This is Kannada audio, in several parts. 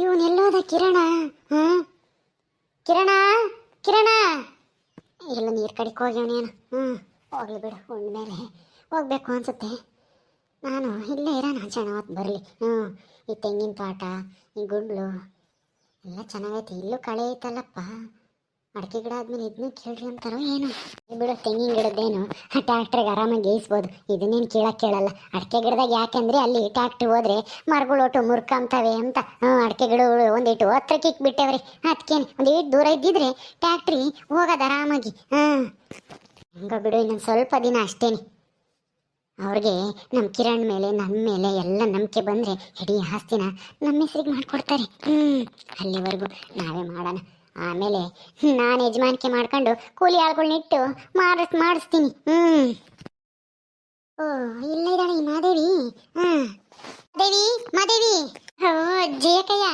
ಇವನೆಲ್ಲೋದ ಕಿರಣ? ಹಾ, ಕಿರಣ, ಕಿರಣ ಎಲ್ಲ ನೀರು ಕಡಿಕೆ ಹೋಗ್ಯವನೇನು. ಹೋಗ್ಲಿ ಬಿಡು, ಉಂಡ್ಮೇಲೆ ಹೋಗ್ಬೇಕು ಅನ್ಸುತ್ತೆ. ನಾನು ಇಲ್ಲೇ ಇರೋಣ, ಜನ ಹೊತ್ತು ಬರಲಿ. ಈ ತೆಂಗಿನ ತೋಟ, ಈ ಗುಂಡ್ಲು ಎಲ್ಲ ಚೆನ್ನಾಗೈತೆ. ಇಲ್ಲೂ ಕಳೆ ಐತಲ್ಲಪ್ಪ. ಅಡಿಕೆ ಗಿಡ ಆದ್ಮೇಲೆ ಇದನ್ನೂ ಕೇಳ್ರಿ ಅಂತಾರೋ ಏನು. ಬಿಡು, ತೆಂಗಿನ ಗಿಡದ್ದೇನು ಟ್ಯಾಕ್ಟ್ರಿಗೆ ಆರಾಮಾಗಿ ಗೇಯಿಸ್ಬೋದು, ಇದನ್ನೇನು ಕೇಳಲ್ಲ. ಅಡಿಕೆ ಗಿಡದಾಗ ಯಾಕೆಂದ್ರೆ ಅಲ್ಲಿ ಟ್ಯಾಕ್ಟ್ರಿ ಹೋದ್ರೆ ಮರಗಳು ಒಟ್ಟು ಮುರ್ಕಂತವೆ ಅಂತ ಅಡಿಕೆ ಗಿಡಗಳು ಒಂದಿಟ್ಟು ಹತ್ರಕ್ಕೆ ಇಕ್ಬಿಟ್ಟೇವ್ರಿ. ಅದಕ್ಕೇನು ಒಂದಿಟ್ಟು ದೂರ ಇದ್ದಿದ್ರೆ ಟ್ಯಾಕ್ಟ್ರಿ ಹೋಗೋದು ಆರಾಮಾಗಿ. ಹಂಗ ಬಿಡು, ಇನ್ನೊಂದು ಸ್ವಲ್ಪ ದಿನ ಅಷ್ಟೇನೆ. ಅವ್ರಿಗೆ ನಮ್ಮ ಕಿರಣ್ ಮೇಲೆ, ನಮ್ಮ ಮೇಲೆ ಎಲ್ಲ ನಂಬಿಕೆ ಬಂದರೆ ಇಡೀ ಆಸ್ತಿನ ನಮ್ಮ ಹೆಸರಿಗೆ ಮಾಡಿಕೊಡ್ತಾರೆ. ಅಲ್ಲಿವರೆಗೂ ನಾವೇ ಮಾಡೋಣ. ಆಮೇಲೆ ನಾನು ಯಜಮಾನಿಕೆ ಮಾಡ್ಕೊಂಡು ಕೂಲಿ ಆಳುಗಳನ್ನಿಟ್ಟು ಮಾಡಿಸ್ತೀನಿ. ಓ, ಇಲ್ಲ ಇದ್ದಾಳೆ ಈ ಮಾದೇವಿ. ಮಾದೇವಿ. ಓ ಜಯಕಯ್ಯ,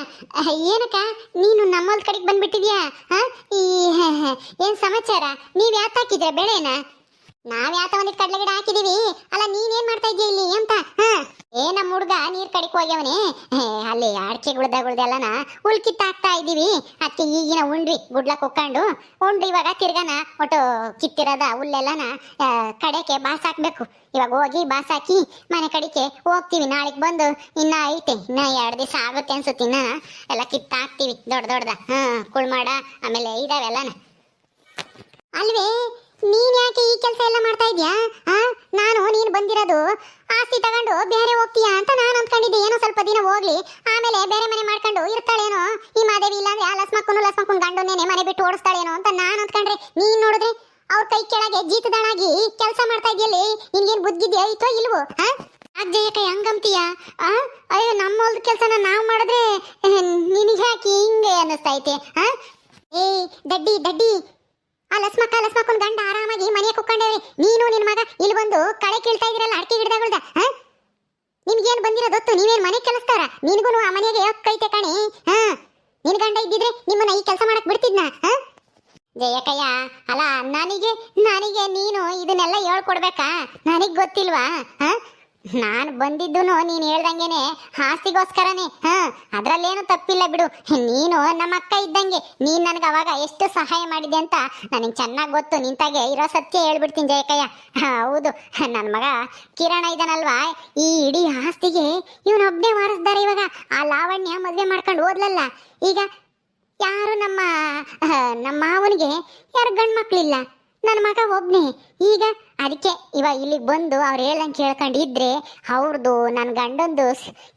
ಏನಕ್ಕ ನೀನು ನಮ್ಮೊಲ್ ಕಡೆಗೆ ಬಂದ್ಬಿಟ್ಟಿದ್ಯಾ? ಈ ಏನು ಸಮಾಚಾರ? ನೀವು ಯಾಕೆ ಹಾಕಿದ್ರೆ ಬೆಳೆನ? ನಾವ್ ಯಾತ ಒಂದಿಟ್ಟು ಕಡ್ಲೆ ಗಿಡ ಹಾಕಿದೀವಿ. ಅಲ್ಲ, ನೀನೇನ್ ಮಾಡ್ತಾ ಇದ್ದೀಯ ಇಲ್ಲಿ ಅಂತ? ನಮ್ಮ ಹುಡ್ಗ ನೀರ್ ಕಡಿಕ್ ಹೋಗ್ಯವನೆ. ಅಲ್ಲಿ ಅಡಿಕೆ ಗುಳ್ದೆಲ್ಲನ ಉಳ್ಕಿತ್ತ ಹಾಕ್ತಾ ಇದ್ದೀವಿ. ಅದಕ್ಕೆ ಈಗಿನ ಉಂಡ್ರಿ ಗುಡ್ಲಕ್ ಹೊಕ್ಕೊಂಡು ಉಂಡ್ರಿ. ಇವಾಗ ತಿರ್ಗನ ಒಟ್ಟು ಕಿತ್ತಿರದ ಹುಲ್ಲೆಲ್ಲನ ಕಡೆಗೆ ಬಾಸ್ ಹಾಕ್ಬೇಕು. ಇವಾಗ ಹೋಗಿ ಬಾಸ್ ಹಾಕಿ ಮನೆ ಕಡಿಕೆ ಹೋಗ್ತೀವಿ. ನಾಳೆಗೆ ಬಂದು ಇನ್ನ ಐತೆ, ಇನ್ನ 2 ದಿವಸ ಆಗುತ್ತೆ ಅನ್ಸುತ್ತೆ. ಇನ್ನ ಎಲ್ಲ ಕಿತ್ತ ಹಾಕ್ತಿವಿ ದೊಡ್ಡದ ಕುಳ್ಮಾಡ ಆಮೇಲೆ ಇದಾವೆಲ್ಲನ. ಅಲ್ವೇ, ನೀನ್ ಯಾಕೆ ಈ ಕೆಲಸ ಎಲ್ಲ ಮಾಡ್ತಾ ಇದ್ಯಾ? ನಾನು ನೀನು ಬಂದಿರೋದು ಆಸ್ತಿ ತಗೊಂಡು ಬೇರೆ ಹೋಗ್ತೀಯಾ ಅಂತ ನಾನು ಅಂದ್ಕೊಂಡಿದ್ದೆ. ಏನೋ ಸ್ವಲ್ಪ ದಿನ ಹೋಗ್ಲಿ, ಆಮೇಲೆ ಬೇರೆ ಮನೆ ಮಾಡ್ಕೊಂಡು ಇರ್ತಾಳೇನೋ ಈ ಮಾದೇವಿ. ಇಲ್ಲಾಂದ್ರೆ ಆ ಲಸ್ಮಕ್ಕನ್ ಗಂಡನ್ನೇನೆ ಮನೆ ಬಿಟ್ಟು ಓಡಿಸ್ತಾಳೇನೋ ಅಂತ ನಾನು ಅಂದ್ಕೊಂಡ್ರೆ, ನೀನ್ ನೋಡಿದ್ರೆ ಅವ್ರ ಕೈ ಕೆಳಗೆ ಜೀತದಳಾಗಿ ಕೆಲಸ ಮಾಡ್ತಾ ಇದೆಯಲ್ಲಿ. ನಿನ್ಗೇನು ಬುದ್ಧಿದ್ಯಾ ಐತೋ ಇಲ್ವೋ? ಅಜ್ಜಯ್ಯಕೈ ಹಂಗಂತೀಯ? ಅಯ್ಯೋ, ನಮ್ಮ ಹೊಲ್ದ ಕೆಲಸನ ನಾವು ಮಾಡಿದ್ರೆ ನಿನಗೆ ಯಾಕೆ ಹಿಂಗೆ ಅನ್ನಿಸ್ತೈತೆ? ಏ ದಡ್ಡಿ, ಆ ಲಸ್ಮಕ್ಕನ್ ಗಂಡ ಆರಾಮಾಗಿ ಮನೆಗೆ ಕುಕ್ಕೊಂಡೇವ್ರಿ. ನೀನು ನಿನ್ ಮಗ ಇಲ್ಲಿ ಬಂದು ಕಳೆ ಕೀಳ್ತಾ ಇದ್ರಲ್ಲ ಅಡಿಕೆ ಗಿಡದಾಗಳ್ದ. ನಿಮ್ಗೇನು ಬಂದಿರೋದೊತ್ತು? ನೀವೇನು ಮನೆ ಕೆಲಸ್ತಾರ? ನಿನ್ಗೂ ಆ ಮನೆಗೆ ಕೈತೆ ಕಣಿ. ನಿನ್ ಗಂಡ ಇದ್ದಿದ್ರೆ ನಿಮ್ಮನ್ನ ಈ ಕೆಲಸ ಮಾಡಕ್ ಬಿಡ್ತಿದ್ನ? ಜಯಕಯ್ಯ, ಅಲ್ಲ ನನಗೆ ನೀನು ಇದನ್ನೆಲ್ಲ ಹೇಳ್ಕೊಡ್ಬೇಕಾ? ನನಗ್ ಗೊತ್ತಿಲ್ವಾ? ನಾನು ಬಂದಿದ್ದು ನೀನು ಹೇಳ್ದಂಗೆನೆ ಆಸ್ತಿಗೋಸ್ಕರನೇ. ಅದ್ರಲ್ಲೇನು ತಪ್ಪಿಲ್ಲ ಬಿಡು. ನೀನು ನಮ್ಮ ಅಕ್ಕ ಇದ್ದಂಗೆ. ನೀನ್ ನನಗೆ ಅವಾಗ ಎಷ್ಟು ಸಹಾಯ ಮಾಡಿದೆ ಅಂತ ನನಗೆ ಚೆನ್ನಾಗಿ ಗೊತ್ತು. ನಿಂತಾಗೆ ಇರೋ ಸತ್ಯ ಹೇಳ್ಬಿಡ್ತೀನಿ ಜಯಕಯ್ಯ. ಹೌದು, ನನ್ನ ಮಗ ಕಿರಣ ಇದ್ದಾನಲ್ವಾ, ಈ ಇಡೀ ಆಸ್ತಿಗೆ ಇವನೊಬ್ಬನೇ ವಾರಸ್ದಾರ. ಇವಾಗ ಆ ಲಾವಣ್ಯ ಮದುವೆ ಮಾಡ್ಕೊಂಡು ಹೋದ್ಲಲ್ಲ, ಈಗ ಯಾರು ನಮ್ಮ ಮಾವನಿಗೆ ಯಾರು ಗಂಡು ಮಕ್ಳಿಲ್ಲ, ನನ್ನ ಮಗ ಒಬ್ನೇ. ಈಗ ಅದಕ್ಕೆ ಇವಾಗ ಇಲ್ಲಿಗೆ ಬಂದು ಅವ್ರು ಹೇಳ್ದಂಗೆ ಕೇಳ್ಕೊಂಡಿದ್ರೆ ಅವ್ರದ್ದು ನನ್ನ ಗಂಡಂದು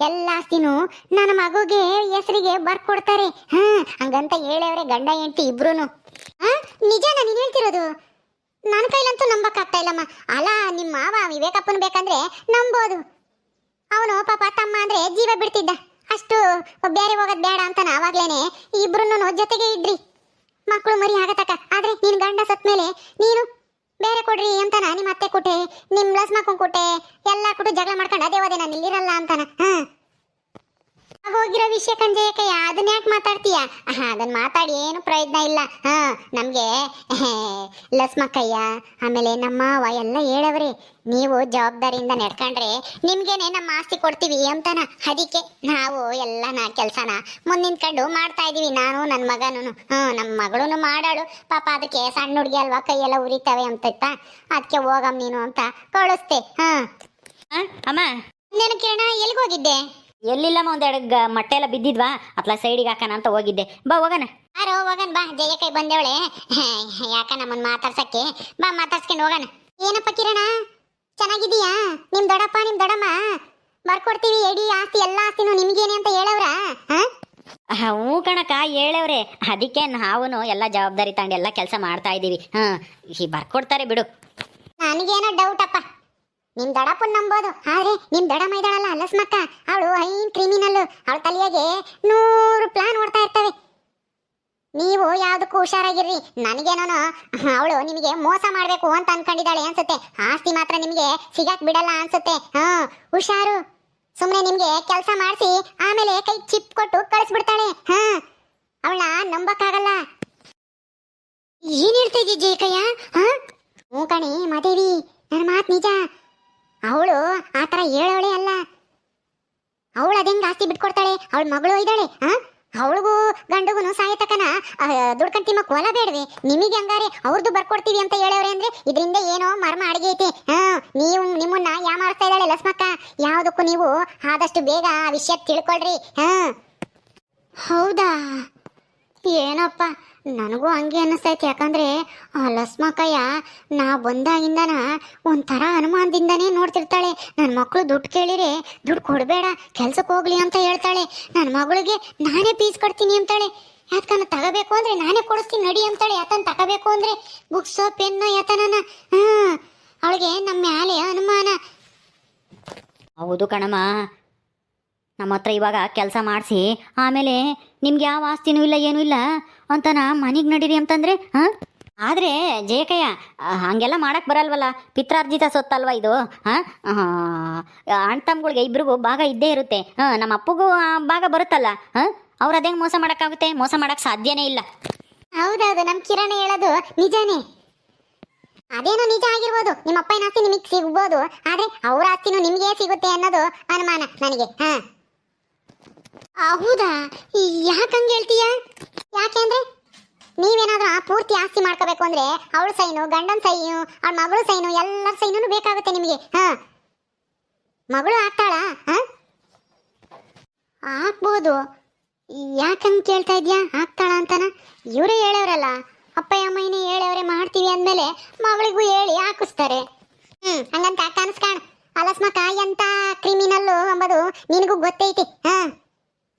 ಎಲ್ಲ ಆಸ್ತಿನೂ ನನ್ನ ಮಗುಗೆ ಹೆಸರಿಗೆ ಬರ್ಕೊಡ್ತಾರೆ. ಹಂಗಂತ ಹೇಳವ್ರೆ ಗಂಡ ಹೆಂಡತಿ ಇಬ್ರು. ನಿಜಾನ ನೀನು ಹೇಳ್ತಿರೋದು? ನನ್ನ ಕೈಲಂತೂ ನಂಬಕ್ಕಾಗ್ತಾ ಇಲ್ಲಮ್ಮ. ಅಲ್ಲ, ನಿಮ್ಮ ಮಾವ ವಿವೇಕಪ್ಪನ ಬೇಕಂದ್ರೆ ನಂಬೋದು. ಅವನು ಪಾಪ ತಮ್ಮ ಅಂದ್ರೆ ಜೀವ ಬಿಡ್ತಿದ್ದ. ಅಷ್ಟು ಬೇರೆ ಹೋಗೋದು ಬೇಡ ಅಂತಾನ ಅವಾಗ್ಲೇನೆ ಇಬ್ರು ಜೊತೆಗೆ ಇದ್ರಿ, ಮಕ್ಕಳು ಮರಿ ಆಗತಕ್ಕ. ಆದ್ರೆ ನಿನ್ ಗಂಡ ಸತ್ ಮೇಲೆ ನೀನು ಬೇರೆ ಕೊಡ್ರಿ ಅಂತಾನ ನಿಮ್ಮ ಅತ್ತೆ ಕೊಟ್ಟೆ, ನಿಮ್ ಲಸ್ಮಕ್ಕನ್ ಕೊಟ್ಟೆ, ಎಲ್ಲ ಕೊಟ್ಟು ಜಗಳ ಮಾಡ್ಕೊಂಡು ಅದೇ ಹೋದೆ ನಾನು ಇಲ್ಲಿರಲ್ಲ ಅಂತಾನ. ಹೋಗಿರೋ ವಿಷಯ ಕಂಜಯಕಯ್ಯ, ಅದನ್ನ ಯಾಕೆ ಮಾತಾಡ್ತೀಯ? ಅದನ್ನ ಮಾತಾಡಿ ಏನು ಪ್ರಯೋಜನ ಇಲ್ಲ. ನಮ್ಗೆ ಲಸ್ಮಕ್ಕಯ್ಯ ಆಮೇಲೆ ನಮ್ಮ ಮಾವ ಎಲ್ಲ ಹೇಳವ್ರಿ, ನೀವು ಜವಾಬ್ದಾರಿಯಿಂದ ನಡ್ಕೊಂಡ್ರೆ ನಿಮ್ಗೇನೆ ನಮ್ಮ ಆಸ್ತಿ ಕೊಡ್ತೀವಿ ಅಂತಾನ. ಅದಕ್ಕೆ ನಾವು ಎಲ್ಲ ಕೆಲಸನ ಮುಂದಿನ ಮಾಡ್ತಾ ಇದೀವಿ. ನಾನು ನನ್ನ ಮಗನೂ, ನಮ್ಮ ಮಗಳೂ ಮಾಡಾಳು. ಪಾಪ ಅದಕ್ಕೆ ಸಣ್ಣ ಹುಡುಗಿ ಅಲ್ವಾ, ಕೈಯೆಲ್ಲ ಉರಿತಾವೆ ಅಂತ ಅದಕ್ಕೆ ಹೋಗಮ್ ನೀನು ಅಂತ ಕಳಿಸ್ತೆ. ಅಮ್ಮ, ಇನ್ನೇನು ಕಿರಣ, ಎಲ್ಲಿಗೆ ಹೋಗಿದ್ದೆ? ಎಲ್ಲಿಲ್ಲಮ್ಮ, ಒಂದೆರಡು ಮೊಟ್ಟೆ ಎಲ್ಲ ಬಿದ್ದಿದ್ವಾ, ಅತ್ಲ ಸೈಡಿಗೆ ಹಾಕೋಣ ಅಂತ ಹೋಗಿದ್ದೆ. ಬಾ ಹೋಗೋಣ. ಹೋಗನ್ ಬಾ. ಜಯಕೈ ಬಂದೇವಳೆ ಯಾಕ ನಮ್ಮನ್ನ ಮಾತಾಡ್ಸಕ್ಕೆ. ಬಾ, ಮಾತಾಡ್ಸ್ಕೊಂಡು ಹೋಗೋಣ. ಏನಪ್ಪ ಕಿರಣ, ಚೆನ್ನಾಗಿದೀಯಾ? ನಿಮ್ ದೊಡ್ಡಪ್ಪ ನಿಮ್ ದೊಡ್ಡಮ್ಮ ಬರ್ಕೊಡ್ತೀವಿ ಎಡಿ ಆಸ್ತಿ, ಎಲ್ಲ ಆಸ್ತಿನೂ ನಿಮ್ಗೇನೆ ಅಂತ ಹೇಳವ್ರ? ಹ್ಞೂ ಕಣಕ್ಕ, ಹೇಳವ್ರೆ. ಅದಕ್ಕೆ ನಾವು ಎಲ್ಲ ಜವಾಬ್ದಾರಿ ತಗೊಂಡು ಎಲ್ಲ ಕೆಲಸ ಮಾಡ್ತಾ ಇದ್ದೀವಿ. ಬರ್ಕೊಡ್ತಾರೆ ಬಿಡು. ನನಗೇನೋ ಡೌಟಪ್ಪ, ನಿಮ್ ದೊಡ್ಡಪ್ಪನ ನಂಬೋದು. ಆದ್ರೆ ನಿಮ್ ದೊಡ್ಡಮ್ಮ ಇದ್ದಾಳಲ್ಲ ಲಸ್ಮಕ್ಕ, ಅವಳು ಐನ್ ಕ್ರಿಮಿನಲ್. ಅವಳ ತಲೆಯಾಗೆ 100 ಪ್ಲಾನ್ ಓಡ್ತಾ ಇರ್ತವೆ. ನೀವು ಯಾವ್ದಕ್ಕೂ ಹುಷಾರಾಗಿರ್ರಿ. ನನಗೇನೋ ಅವಳು ನಿಮಗೆ ಮೋಸ ಮಾಡ್ಬೇಕು ಅಂತ ಅನ್ಕೊಂಡಿದ್ದಾಳೆ ಅನ್ಸುತ್ತೆ. ಆಸ್ತಿ ಮಾತ್ರ ನಿಮ್ಗೆ ಸಿಗಕ್ ಬಿಡಲ್ಲ ಅನ್ಸುತ್ತೆ. ಹುಷಾರು. ಸುಮ್ನೆ ನಿಮ್ಗೆ ಕೆಲಸ ಮಾಡಿಸಿ ಆಮೇಲೆ ಕೈ ಚಿಪ್ ಕೊಟ್ಟು ಕಳಿಸ್ಬಿಡ್ತಾಳೆ. ಅವಳನ್ನ ನಂಬಕ್ಕಾಗಲ್ಲ. ಏನ್ ಹೇಳ್ತಾ ಇದ್ದೀಯ ಜಯಕಯ್ಯ? ಹ್ಞೂ ಕಣಿ ಮಾದೇವಿ, ನನ್ನ ಮಾತು ನಿಜ. ಅವಳು ಆತರ ಹೇಳೋಳೆ ಅಲ್ಲ. ಅವಳು ಅದೇಂಗ ಆಸ್ತಿ ಬಿಟ್ಕೊಡ್ತಾಳೆ? ಅವಳ ಮಗಳು ಇದ್ದಾಳೆ, ಅವಳಿಗೂ ಗಂಡಗುನು ಸಾಯತಕನ ದುಡ್ಕೊಂಡ್ ತಿಮ್ಮಕ್ ಹೊಲ ಬೇಡ್ವಿ ನಿಮಗೆ ಹಂಗಾರೆ ಅವ್ರದ್ದು ಬರ್ಕೊಡ್ತೀವಿ ಅಂತ ಹೇಳವ್ರೆ ಅಂದ್ರೆ ಇದರಿಂದ ಏನೋ ಮರ್ಮ ಅಡಿಗೆ ಐತೆ. ನೀವು ನಿಮ್ಮನ್ನ ಯಾಮಾರಿಸ್ತಾ ಇದ್ದಾಳೆ ಲಸ್ಮಕ್ಕ. ಯಾವ್ದಕ್ಕೂ ನೀವು ಆದಷ್ಟು ಬೇಗ ಆ ವಿಷಯ ತಿಳ್ಕೊಳ್ರಿ. ಹೌದಾ, ಏನಪ್ಪ ನನಗೂ ಹಂಗೆ ಅನ್ನಿಸ್ತೈತೆ. ಯಾಕಂದ್ರೆ ಆ ಲಸ್ಮಕ್ಕಯ್ಯ ನಾ ಬಂದಾಗಿಂದನ ಒಂಥರ ಅನುಮಾನದಿಂದನೇ ನೋಡ್ತಿರ್ತಾಳೆ. ನನ್ನ ಮಕ್ಕಳು ದುಡ್ಡು ಕೇಳಿರೆ ದುಡ್ಡು ಕೊಡಬೇಡ ಕೆಲ್ಸಕ್ಕೆ ಹೋಗ್ಲಿ ಅಂತ ಹೇಳ್ತಾಳೆ. ನನ್ನ ಮಗಳಿಗೆ ನಾನೇ ಫೀಸ್ ಕೊಡ್ತೀನಿ ಅಂತಾಳೆ. ಯಾಕನ್ನ ತಗೋಬೇಕು ಅಂದ್ರೆ ನಾನೇ ಕೊಡಿಸ್ತೀನಿ ನಡಿ ಅಂತಾಳೆ. ಯಾತನ್ ತಗೋಬೇಕು ಅಂದ್ರೆ ಬುಕ್ಸು ಪೆನ್ನು ಯಾತನ. ಅವಳಿಗೆ ನಮ್ಮ ಮ್ಯಾಲೆ ಅನುಮಾನ. ಹೌದು ಕಣಮ್ಮ, ನಮ್ಮ ಹತ್ರ ಇವಾಗ ಕೆಲಸ ಮಾಡಿಸಿ ಆಮೇಲೆ ನಿಮ್ಗೆ ಯಾವ ಆಸ್ತಿನೂ ಇಲ್ಲ ಏನೂ ಇಲ್ಲ ಅಂತನ ಮನೆಗೆ ನಡೀರಿ ಅಂತಂದ್ರೆ ಆದರೆ ಜಯಕಯ್ಯ ಹಂಗೆಲ್ಲ ಮಾಡಕ್ಕೆ ಬರಲ್ವಲ್ಲ. ಪಿತ್ರಾರ್ಜಿತ ಸೊತ್ತಲ್ವ ಇದು. ಅಣ್ಣ ತಮ್ಮಗಳಿಗೆ ಇಬ್ರಿಗೂ ಭಾಗ ಇದ್ದೇ ಇರುತ್ತೆ. ನಮ್ಮ ಅಪ್ಪಗೂ ಭಾಗ ಬರುತ್ತಲ್ಲ. ಅವ್ರು ಅದೇಂಗೆ ಮೋಸ ಮಾಡೋಕ್ಕಾಗುತ್ತೆ? ಮೋಸ ಮಾಡೋಕ್ಕೆ ಸಾಧ್ಯನೇ ಇಲ್ಲ. ಹೌದೌದು, ನಮ್ಮ ಕಿರಣ ಹೇಳೋದು ನಿಜಾನೇ. ಅದೇನೋ ನಿಜ ಆಗಿರ್ಬೋದು, ನಿಮ್ಮ ಅಪ್ಪನ ಆಸ್ತಿ ನಿಮಗೆ ಸಿಗ್ಬೋದು, ಆದ್ರೆ ಅವ್ರ ಆಸ್ತಿನೂ ನಿಮಗೆ ಸಿಗುತ್ತೆ ಅನ್ನೋದು ಅನುಮಾನ ನನಗೆ. ಹೌದಾ, ಯಾಕಂಗೆ ಹೇಳ್ತೀಯ? ಯಾಕೆಂದ್ರೆ ನೀವೇನಾದ್ರೂ ಆ ಪೂರ್ತಿ ಆಸ್ತಿ ಮಾಡ್ಕೋಬೇಕು ಅಂದ್ರೆ ಅವಳ ಸೈನು, ಗಂಡನ ಸೈನು, ಅವಳ ಮಗಳು ಸೈನು, ಎಲ್ಲರ ಸೈನು ಬೇಕಾಗುತ್ತೆ ನಿಮಗೆ. ಮಗಳು ಆಗ್ತಾಳ? ಆಗ್ಬೋದು. ಯಾಕಂಗೆ ಕೇಳ್ತಾ ಇದ್ಯಾ ಆಗ್ತಾಳ ಅಂತನ? ಇವರೇ ಹೇಳವ್ರಲ್ಲ, ಅಪ್ಪಯ್ಯ ಅಮ್ಮಯ್ಯನೇ ಹೇಳವ್ರೆ ಮಾಡ್ತೀವಿ ಅಂದ್ಮೇಲೆ ಮಗಳಿಗೂ ಹೇಳಿ ಹಾಕಿಸ್ತಾರೆ. ಹಂಗಂತ ಕನಸ್ಕಾಣ. ಅಲಸ್ಮಕ ಎಂತ ಕ್ರಿಮಿನಲ್ಲು ಎಂಬುದು ನಿನಗೂ ಗೊತ್ತೈತಿ.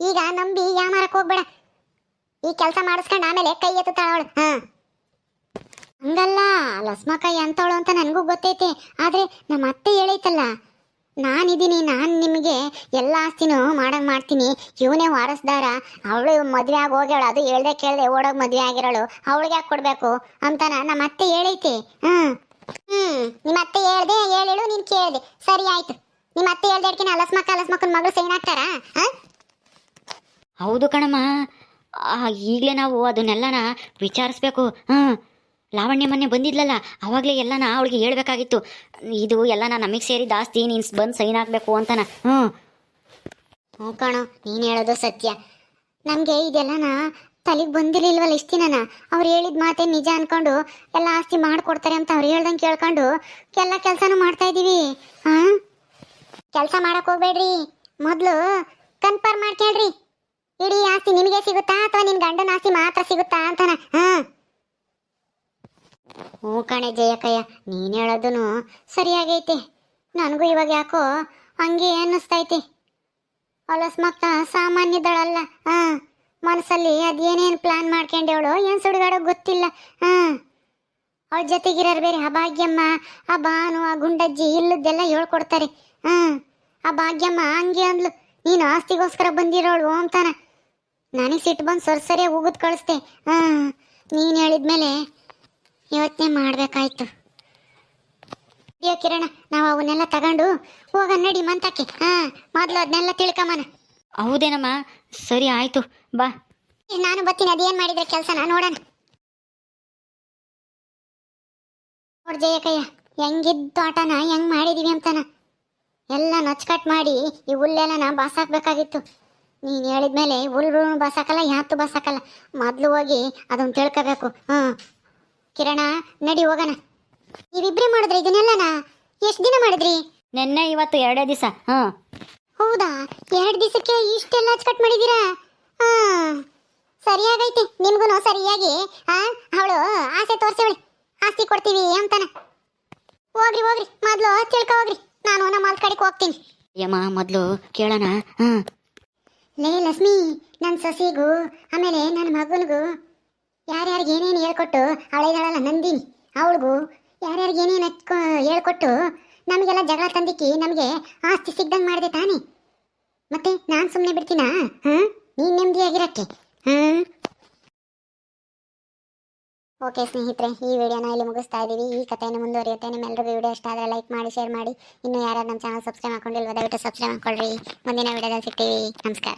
ಈಗ ನಂಬಿ ಯಾಮಾರಕ್ ಹೋಗ್ಬೇಡ. ಈ ಕೆಲಸ ಮಾಡಿಸ್ಕೊಂಡು ಆಮೇಲೆ ಕೈ ಎತ್ತುತ್ತಾಳ ಅವಳು. ಹಂಗಲ್ಲ, ಲಸ್ಮಕಾಯಿ ಅಂತವಳು ಅಂತ ನನಗೂ ಗೊತ್ತೈತೆ. ಆದ್ರೆ ನಮ್ಮ ಅತ್ತೆ ಹೇಳೈತಲ್ಲ, ನಾನಿದ್ದೀನಿ, ನಾನು ನಿಮಗೆ ಎಲ್ಲ ಆಸ್ತಿನೂ ಮಾಡಂಗೆ ಮಾಡ್ತೀನಿ, ಇವನೇ ವಾರಸ್ದಾರ, ಅವಳು ಮದುವೆ ಆಗಿ ಹೋಗ್ಯಾಳ, ಅದು ಹೇಳ್ದೆ ಕೇಳ್ದೆ ಓಡೋಗಿ ಮದುವೆ ಆಗಿರೋಳು, ಅವಳಿಗೆ ಯಾಕೆ ಕೊಡಬೇಕು ಅಂತನ ನಮ್ಮ ಅತ್ತೆ ಹೇಳೈತೆ. ನಿಮ್ಮ ಅತ್ತೆ ಹೇಳ್ದೆ ಹೇಳು, ನೀನು ಕೇಳಿದೆ, ಸರಿ ಆಯ್ತು. ನಿಮ್ಮ ಅತ್ತೆ ಹೇಳ್ದೆ ಅಡ್ಕಿನ ಅಲಸ್ಮಕ್ಕನ ಮಗಳು ಸೈನ್ ಆಗ್ತಾರಾ? ಹೌದು ಕಣಮ್ಮ, ಈಗಲೇ ನಾವು ಅದನ್ನೆಲ್ಲನ ವಿಚಾರಿಸ್ಬೇಕು. ಲಾವಣ್ಯ ಮೊನ್ನೆ ಬಂದಿದ್ಲಲ್ಲ, ಅವಾಗಲೇ ಎಲ್ಲನ ಅವಳಿಗೆ ಹೇಳ್ಬೇಕಾಗಿತ್ತು. ಇದು ಎಲ್ಲನ ನಮಗೆ ಸೇರಿದ ಆಸ್ತಿ, ನೀನು ಬಂದು ಸೈನ್ ಹಾಕಬೇಕು ಅಂತನ. ಹ್ಞೂ ಕಣೋ, ನೀನು ಹೇಳೋದು ಸತ್ಯ. ನಮಗೆ ಇದೆಲ್ಲನ ತಲೆಗೆ ಬಂದಿರಲಿಲ್ವಲ್ಲ ಇಷ್ಟು ದಿನನ. ಅವ್ರು ಹೇಳಿದ ಮಾತೇ ನಿಜ ಅಂದ್ಕೊಂಡು ಎಲ್ಲ ಆಸ್ತಿ ಮಾಡಿಕೊಡ್ತಾರೆ ಅಂತ ಅವ್ರು ಹೇಳ್ದಂಗೆ ಕೇಳ್ಕೊಂಡು ಎಲ್ಲ ಕೆಲಸನೂ ಮಾಡ್ತಾ ಇದ್ದೀವಿ. ಕೆಲಸ ಮಾಡಕ್ಕೆ ಹೋಗ್ಬೇಡ್ರಿ, ಮೊದಲು ಕನ್ಫರ್ಮ್ ಮಾಡ್ಕೇಳ್ರಿ. ಇಡೀ ಆಸ್ತಿ ನಿಮಗೆ ಸಿಗುತ್ತಾ ಅಥವಾ ನಿನ್ನ ಗಂಡನ ಆಸ್ತಿ ಮಾತ್ರ ಸಿಗುತ್ತಾ ಅಂತನ. ಹ್ಞೂ ಕಣೆ ಜಯಕಯ್ಯ, ನೀನು ಹೇಳೋದೂ ಸರಿಯಾಗೈತೆ. ನನಗೂ ಇವಾಗ ಯಾಕೋ ಹಂಗೆ ಅನ್ನಿಸ್ತೈತಿ. ಅಲಸ್ಮಕ್ಕ ಸಾಮಾನ್ಯದಳಲ್ಲ. ಮನಸ್ಸಲ್ಲಿ ಅದೇನೇನು ಪ್ಲಾನ್ ಮಾಡ್ಕೊಂಡವಳು ಏನು ಸುಡುಗಾಡೋ ಗೊತ್ತಿಲ್ಲ. ಅವಳ ಜೊತೆಗಿರೋರು ಬೇರೆ ಆ ಭಾಗ್ಯಮ್ಮ, ಆ ಭಾನು, ಆ ಗುಂಡಜ್ಜಿ ಇಲ್ಲದ್ದೆಲ್ಲ ಹೇಳ್ಕೊಡ್ತಾರೆ. ಆ ಭಾಗ್ಯಮ್ಮ ಹಂಗೆ ಅಂದ್ಲು, ನೀನು ಆಸ್ತಿಗೋಸ್ಕರ ಬಂದಿರೋಳು ಅಂತಾನ. ನನಗೆ ಸಿಟ್ಟು ಬಂದು ಸರಿಯಾಗಿ ಉಗಿದು ಕಳಿಸ್ದೆ. ನೀನು ಹೇಳಿದ್ಮೇಲೆ ಯೋಚನೆ ಮಾಡಬೇಕಾಯ್ತು. ಅಯ್ಯೋ ಕಿರಣ, ನಾವು ಅವನ್ನೆಲ್ಲ ತಗೊಂಡು ಹೋಗ ನಡಿ ಮಂತಕ್ಕೆ. ಮೊದಲು ಅದನ್ನೆಲ್ಲ ತಿಳ್ಕೊಂಬನ. ಹೌದೇನಮ್ಮ, ಸರಿ ಆಯ್ತು, ಬಾ. ನಾನು ಬರ್ತೀನಿ, ಅದೇನು ಮಾಡಿದ್ರೆ ಕೆಲಸನ ನೋಡೋಣ. ನೋಡ್ ಜಯಕಯ್ಯ, ಹೆಂಗಿದ್ದು ಆಟನ ಹೆಂಗ್ ಮಾಡಿದೀವಿ ಅಂತಾನ. ಎಲ್ಲ ನಚ್ಕಟ್ ಮಾಡಿ ಈ ಹುಲ್ಲೆಲ್ಲ ಬಾಸಾಕ್ಬೇಕಾಗಿತ್ತು. ನೀನು ಹೇಳಿದ್ಮೇಲೆ ಹುಲ್ಲು ಬಾಸಾಕಲ್ಲ, ಯಾತು ಬಾಸಾಕಲ್ಲ. ಮೊದಲು ಹೋಗಿ ಅದನ್ನು ತಿಳ್ಕೋಬೇಕು. ಕಿರಣ, ನಡಿ ಹೋಗೋಣ. ನೀವಿಬ್ರೇ ಮಾಡಿದ್ರಿ ಇದನ್ನೆಲ್ಲನ? ಎಷ್ಟು ದಿನ ಮಾಡಿದ್ರಿ? ನೆನ್ನೆ ಇವತ್ತು 2 ದಿವಸ. ಹೌದಾ, 2 ದಿವಸಕ್ಕೆ ಇಷ್ಟೆಲ್ಲ ಕಟ್ ಮಾಡಿದ್ದೀರಾ? ಸರಿಯಾಗೈತಿ ನಿಮ್ಗೂ ಸರಿಯಾಗಿ. ಅವಳು ಆಸೆ ತೋರಿಸವಳಿ, ಆಸ್ತಿ ಕೊಡ್ತೀವಿ ಅಂತಾನ. ಹೋಗ್ರಿ ಹೋಗ್ರಿ, ಮೊದಲು ತಿಳ್ಕೊ ಹೋಗ್ರಿ. ನಾನು ನಮ್ಮ ಹೊಲ ಕಡೆಗೆ ಹೋಗ್ತೀನಿ. ಯಮ್ಮ, ಮೊದಲು ಕೇಳೋಣ. ಲೇ ಲಕ್ಷ್ಮಿ, ನನ್ನ ಸೊಸಿಗೂ ಆಮೇಲೆ ನನ್ನ ಮಗನಿಗೂ ಯಾರ್ಯಾರಿಗೆ ಏನೇನು ಹೇಳ್ಕೊಟ್ಟು, ಅವಳಿದಾಳಲ್ಲ ನಂದಿನಿ, ಅವಳಿಗೂ ಯಾರ್ಯಾರಿಗೆ ಏನೇನು ಹೇಳ್ಕೊಟ್ಟು ನಮಗೆಲ್ಲ ಜಗಳ ತಂದಿಕ್ಕಿ ನಮಗೆ ಆಸ್ತಿ ಸಿಗ್ದಂಗೆ ಮಾಡಿದೆ ತಾನೇ. ಮತ್ತೆ ನಾನು ಸುಮ್ಮನೆ ಬಿಡ್ತೀನಾ? ನೀನು ನೆಮ್ಮದಿಯಾಗಿರಕ್ಕೆ. ಓಕೆ ಸ್ನೇಹಿತರೆ, ಈ ವಿಡಿಯೋನ ಇಲ್ಲಿ ಮುಗಿಸ್ತಾ ಇದ್ದೀವಿ. ಈ ಕಥೆಯನ್ನು ಮುಂದುವರಿಯುತ್ತೆ. ನಿಮ್ಮೆಲ್ಲರಿಗೂ ವಿಡಿಯೋ ಇಷ್ಟ ಆದರೆ ಲೈಕ್ ಮಾಡಿ, ಶೇರ್ ಮಾಡಿ. ಇನ್ನೂ ಯಾರು ನಮ್ಮ ಚಾನಲ್ ಸಬ್ಸ್ಕ್ರೈಬ್ ಮಾಡ್ಕೊಂಡಿಲ್ವ ದಯವಿಟ್ಟು ಸಬ್ಸ್ಕ್ರೈಬ್ ಮಾಡ್ಕೊಳ್ರಿ. ಮುಂದಿನ ವಿಡಿಯೋದಲ್ಲಿ ಸಿಗ್ತೀವಿ. ನಮಸ್ಕಾರ.